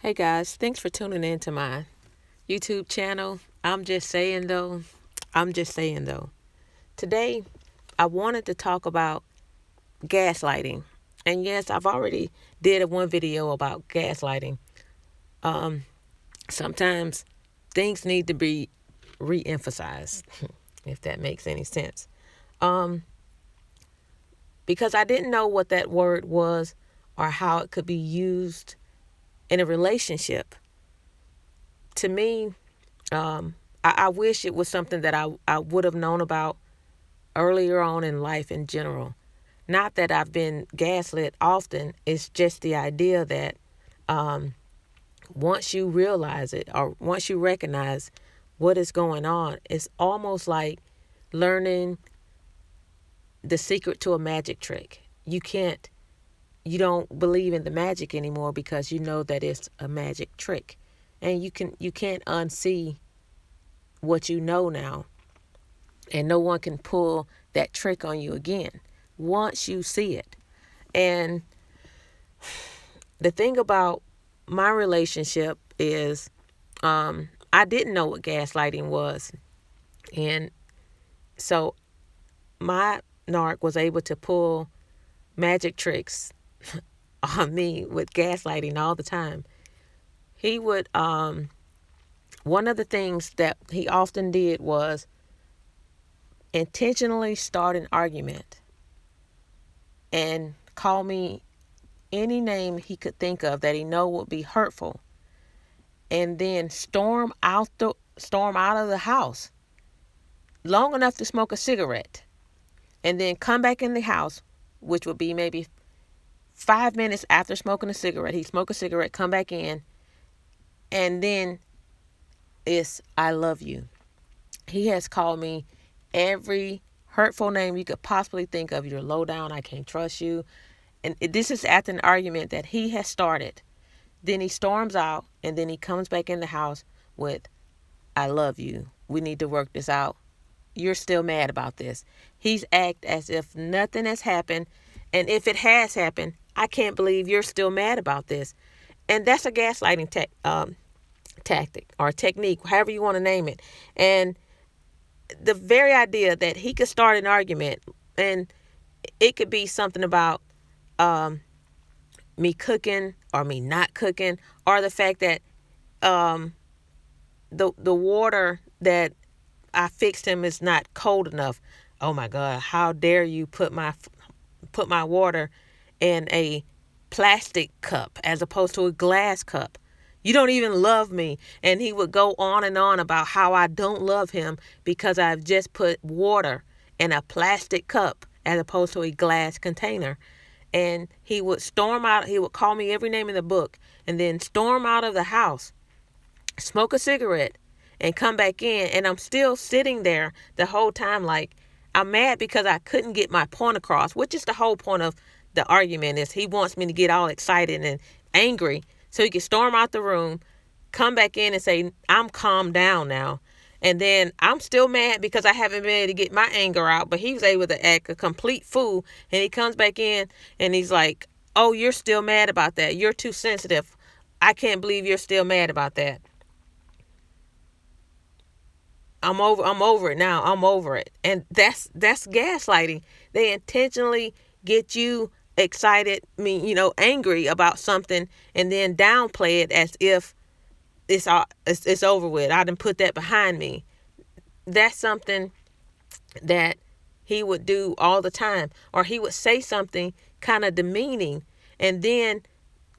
Hey guys, thanks for tuning in to my YouTube channel. I'm just saying though. Today, I wanted to talk about gaslighting. And yes, I've already did one video about gaslighting. Um, Sometimes things need to be re-emphasized, if that makes any sense. Um, because I didn't know what that word was or how it could be used in a relationship. To me, I wish it was something that I would have known about earlier on in life in general. Not that I've been gaslit often, it's just the idea that um, once you realize it or once you recognize what is going on, it's almost like learning the secret to a magic trick. You don't believe in the magic anymore because you know that it's a magic trick. And you can't unsee what you know now. And no one can pull that trick on you again once you see it. And the thing about my relationship is I didn't know what gaslighting was. And so my narc was able to pull magic tricks on me with gaslighting all the time. He would, one of the things that he often did was intentionally start an argument and call me any name he could think of that he know would be hurtful, and then storm out of the house long enough to smoke a cigarette, and then come back in the house, which would be maybe 5 minutes after smoking a cigarette. He'd smoke a cigarette, come back in, and then it's "I love you." He has called me every hurtful name you could possibly think of. You're low down, I can't trust you. And this is after an argument that he has started. Then he storms out, and then he comes back in the house with, "I love you. We need to work this out. You're still mad about this." He's act as if nothing has happened. And if it has happened, "I can't believe you're still mad about this." And that's a gaslighting tactic or technique, however you want to name it. And the very idea that he could start an argument, and it could be something about me cooking or me not cooking, or the fact that um, the water that I fixed him is not cold enough. "Oh my God, how dare you put my water in a plastic cup as opposed to a glass cup. You don't even love me." And he would go on and on about how I don't love him because I've just put water in a plastic cup as opposed to a glass container. And he would storm out. He would call me every name in the book and then storm out of the house, smoke a cigarette, and come back in. And I'm still sitting there the whole time like, I'm mad because I couldn't get my point across, which is the whole point of the argument. Is he wants me to get all excited and angry so he can storm out the room, come back in and say, "I'm calmed down now." And then I'm still mad because I haven't been able to get my anger out, but he was able to act a complete fool. And he comes back in and he's like, "Oh, you're still mad about that. You're too sensitive. I can't believe you're still mad about that. I'm over it now. I'm over it." And that's gaslighting. They intentionally get you excited, angry about something, and then downplay it as if it's over with. I done put that behind me. That's something that he would do all the time. Or he would say something kind of demeaning, and then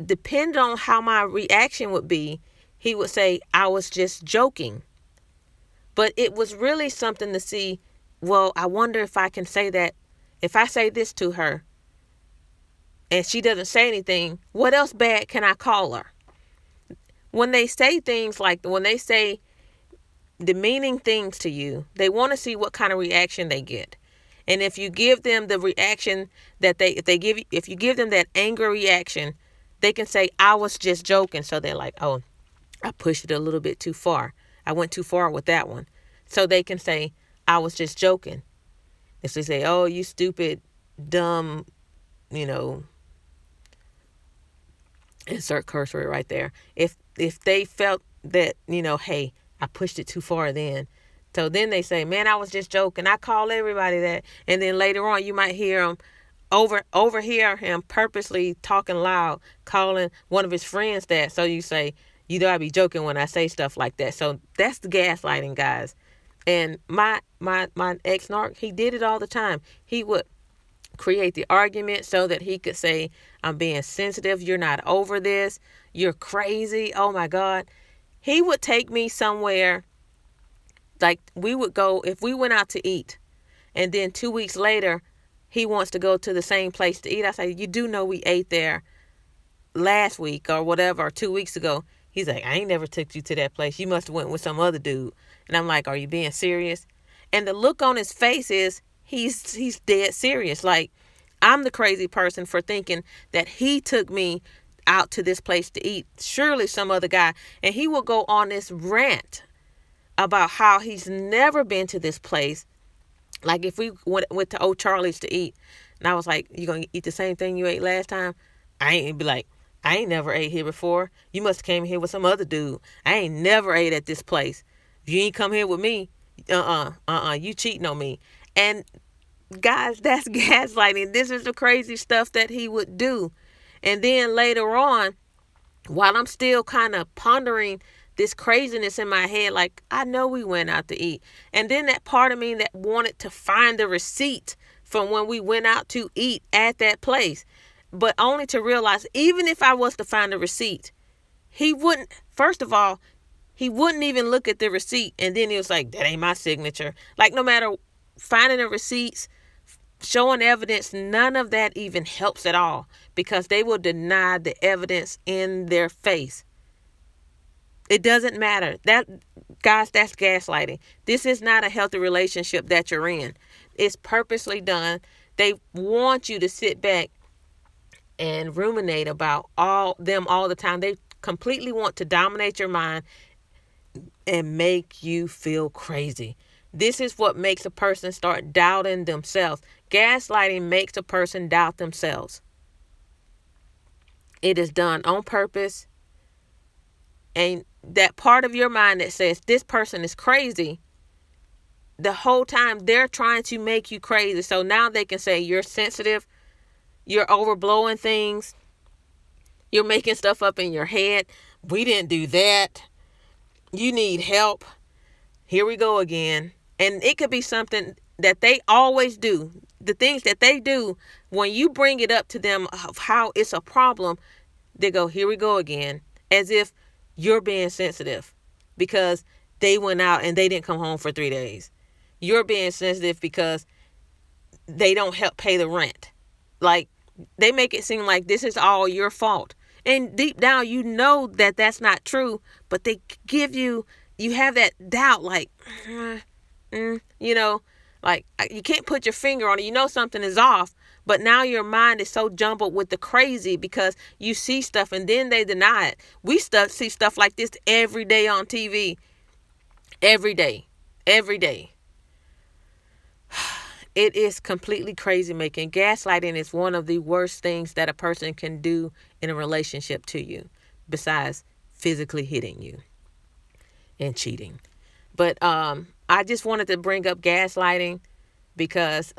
depending on how my reaction would be, he would say, "I was just joking." But it was really something to see, well, I wonder if I can say that. If I say this to her and she doesn't say anything, what else bad can I call her? When they say things like, when they say demeaning things to you, they want to see what kind of reaction they get. And if you give them the reaction that if you give them that angry reaction, they can say, "I was just joking." So they're like, "Oh, I pushed it a little bit too far. I went too far with that one." So they can say, "I was just joking." If they say, "Oh, you stupid, dumb, you know, Insert curse word right there. If they felt that, hey, I pushed it too far then. So then they say, man, I was just joking. I call everybody that. And then later on, you might hear them overhear him purposely talking loud, calling one of his friends that. So you say, you know, I be joking when I say stuff like that. So that's the gaslighting, guys. And my ex narc, he did it all the time. He would create the argument so that he could say, I'm being sensitive. You're not over this. You're crazy. Oh my God. He would take me somewhere. Like we would go, if we went out to eat, and then 2 weeks later, he wants to go to the same place to eat. I say, you do know we ate there last week or whatever, or 2 weeks ago. He's like, I ain't never took you to that place. You must have went with some other dude. And I'm like, are you being serious? And the look on his face is he's dead serious. Like, I'm the crazy person for thinking that he took me out to this place to eat. Surely some other guy. And he will go on this rant about how he's never been to this place. Like if we went to Old Charlie's to eat, and I was like, you gonna eat the same thing you ate last time? I ain't be like, I ain't never ate here before. You must have came here with some other dude. I ain't never ate at this place. If you ain't come here with me, you cheating on me. And guys, that's gaslighting. This is the crazy stuff that he would do. And then later on, while I'm still kind of pondering this craziness in my head, like, I know we went out to eat. And then that part of me that wanted to find the receipt from when we went out to eat at that place. But only to realize, even if I was to find the receipt, he wouldn't, first of all, he wouldn't even look at the receipt. And then he was like, that ain't my signature. Like, no matter finding the receipts, showing evidence, none of that even helps at all, because they will deny the evidence in their face. It doesn't matter. That, guys, that's gaslighting. This is not a healthy relationship that you're in. It's purposely done. They want you to sit back and ruminate about all the time. They completely want to dominate your mind and make you feel crazy. This is what makes a person start doubting themselves. Gaslighting makes a person doubt themselves. It is done on purpose. And that part of your mind that says this person is crazy, the whole time they're trying to make you crazy. So now they can say you're sensitive, you're overblowing things, you're making stuff up in your head. We didn't do that. You need help. Here we go again. And it could be something that they always do. The things that they do, when you bring it up to them of how it's a problem, they go, here we go again. As if you're being sensitive because they went out and they didn't come home for 3 days. You're being sensitive because they don't help pay the rent. Like, they make it seem like this is all your fault. And deep down, you know that that's not true, but they give you have that doubt, like, like you can't put your finger on it. You know something is off, but now your mind is so jumbled with the crazy because you see stuff and then they deny it. We see stuff like this every day on TV. Every day. Every day. It is completely crazy making. Gaslighting is one of the worst things that a person can do in a relationship to you, besides physically hitting you and cheating. But I just wanted to bring up gaslighting because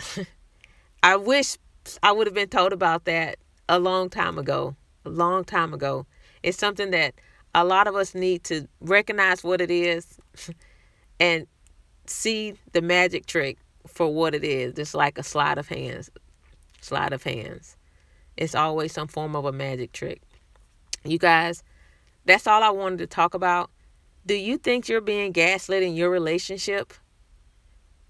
I wish I would have been told about that a long time ago. A long time ago. It's something that a lot of us need to recognize what it is and see the magic trick for what it is. It's like a sleight of hands. Sleight of hands. It's always some form of a magic trick. You guys, that's all I wanted to talk about. Do you think you're being gaslit in your relationship?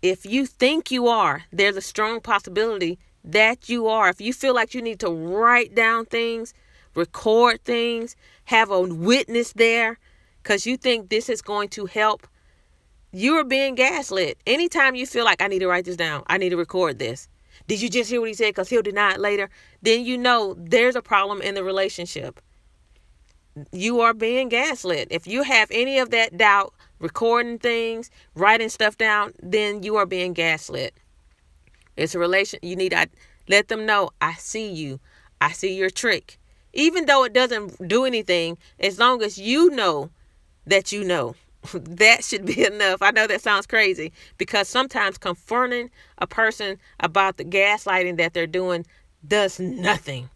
If you think you are, there's a strong possibility that you are. If you feel like you need to write down things, record things, have a witness there, because you think this is going to help, you're being gaslit. Anytime you feel like, I need to write this down, I need to record this. Did you just hear what he said? Because he'll deny it later. Then you know there's a problem in the relationship. You are being gaslit. If you have any of that doubt, recording things, writing stuff down, then you are being gaslit. It's a relation. You need to let them know, I see you. I see your trick. Even though it doesn't do anything, as long as you know that you know, that should be enough. I know that sounds crazy, because sometimes confronting a person about the gaslighting that they're doing does nothing.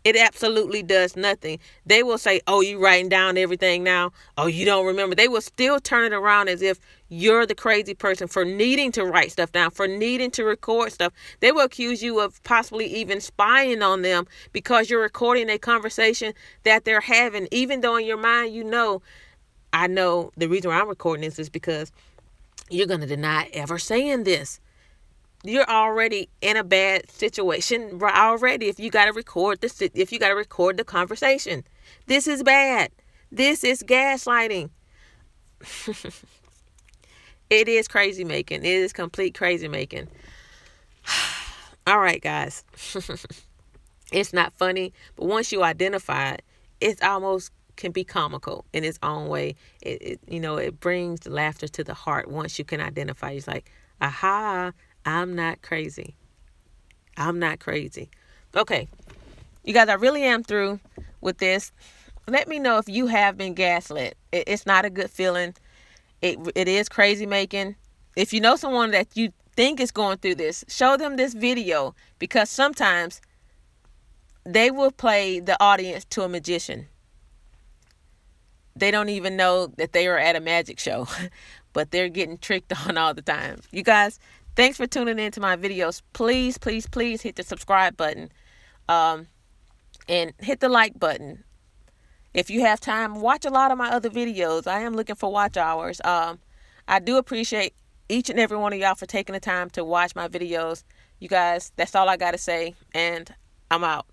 It absolutely does nothing. They will say, oh, you writing down everything now? Oh, you don't remember. They will still turn it around as if you're the crazy person for needing to write stuff down, for needing to record stuff. They will accuse you of possibly even spying on them because you're recording a conversation that they're having, even though in your mind you know, I know the reason why I'm recording this is because you're going to deny ever saying this. You're already in a bad situation already if you got to record the conversation. This is bad. This is gaslighting. It is crazy making. It is complete crazy making. All right, guys. It's not funny, but once you identify it, it's almost can be comical in its own way. It brings the laughter to the heart once you can identify. It's like, aha, I'm not crazy. I'm not crazy. Okay, you guys, I really am through with this. Let me know if you have been gaslit. It's not a good feeling. It is crazy making. If you know someone that you think is going through this, show them this video, because sometimes they will play the audience to a magician. They don't even know that they are at a magic show, but they're getting tricked on all the time. You guys, thanks for tuning into my videos. Please, please, please hit the subscribe button, and hit the like button. If you have time, watch a lot of my other videos. I am looking for watch hours. I do appreciate each and every one of y'all for taking the time to watch my videos. You guys, that's all I got to say, and I'm out.